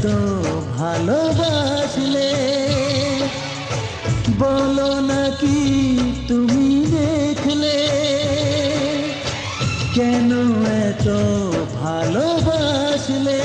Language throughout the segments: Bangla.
এত ভালোবাসলে বলো নাকি তুমি দেখলে কেন এত ভালোবাসলে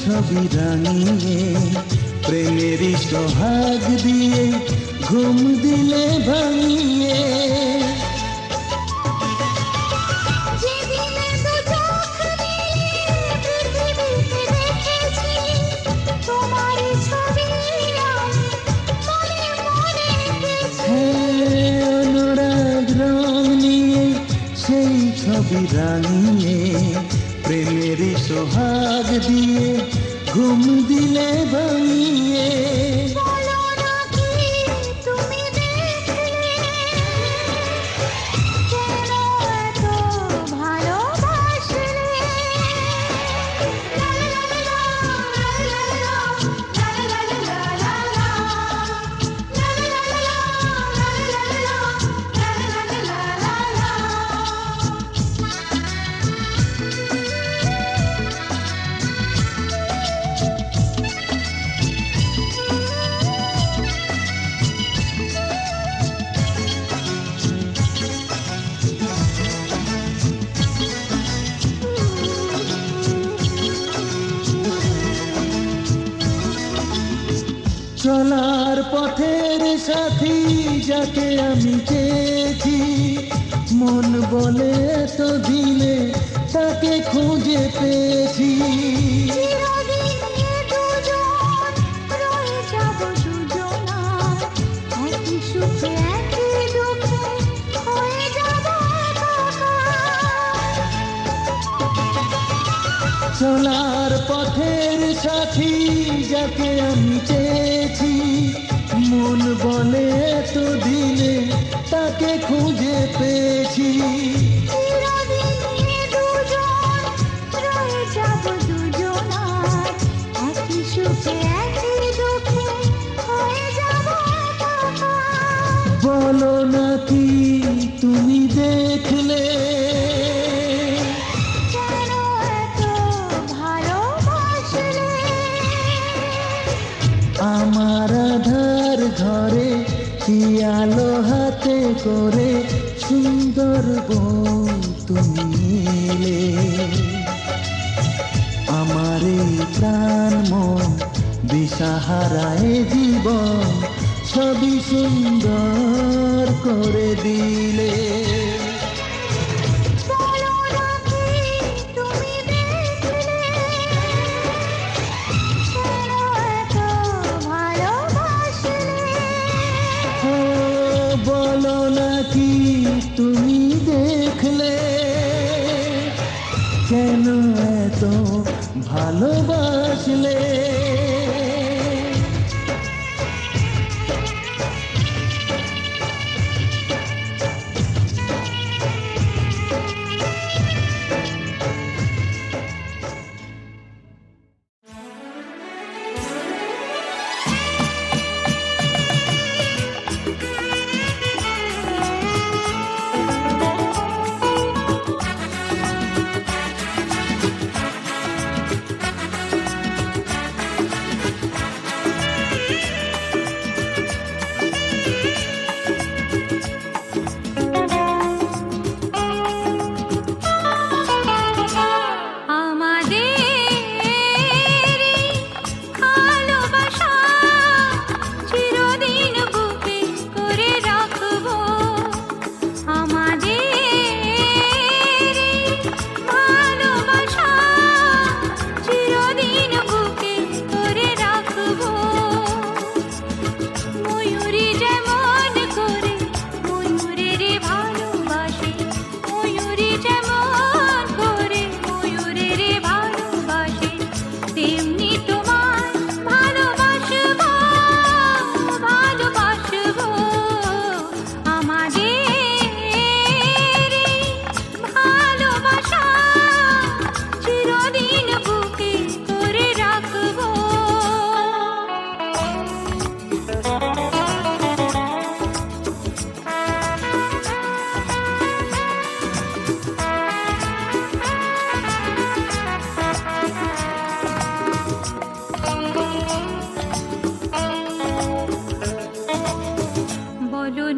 ছবি রাঙিয়ে প্রেমেরই সোহাগ দিয়ে ঘুম দিলে ভাঙিয়ে অনুরাগ রং নিয়ে সেই ছবি রাঙিয়ে প্রেমেরই সোহাগ দিয়ে ঘুম দিলে ভাঙিয়ে চলার পথের সাথী যাকে আমি চেয়েছি মন বলে তো দিলে তাকে খুঁজে পেয়েছি চলার পথের সাথী যাকে আমি চেয়েছি মন বলে তো দিলে তাকে খুঁজে পেয়েছি বলো নাকি তুমি দেখলে আমার আধার ঘরে কি আলো হাতে করে সুন্দর বউ তুমি এলে আমার এই প্রাণ মন দিশাহারায় জীবন সবই সুন্দর করে দিলে বলো নাকি তুমি দেখলে কেন এত ভালোবাসলে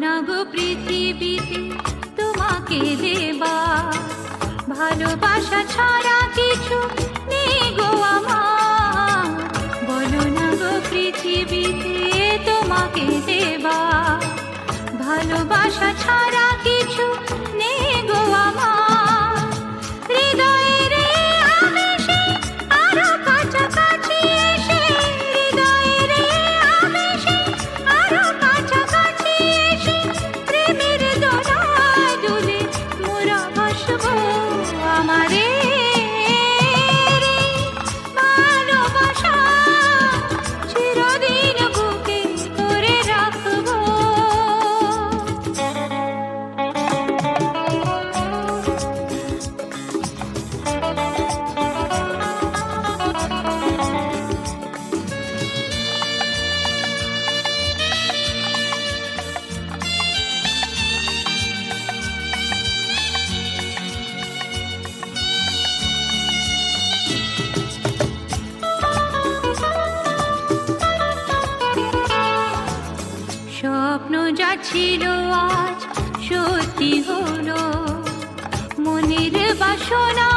না গো পৃথিবীতে তোমাকে দেবা, ভালোবাসা ছাড়া কিছু নেই গো আমার। বলো না গো পৃথিবীতে তোমাকে দেবা, ভালোবাসা ছাড়া কিছু নেই গো আমার। হৃদয়ের এই আবেশে আরো কাছাকাছি এসে, হৃদয়ের এই আবেশে আরো কাছাকাছি এসে, প্রেমের দোলায় দুলে মোরা ভাসবো। আমারে ভালোবাসা চিরদিন বুকে করে রাখবো। স্বপ্ন যা ছিল আজ সত্যি হলো, মনের বাসনা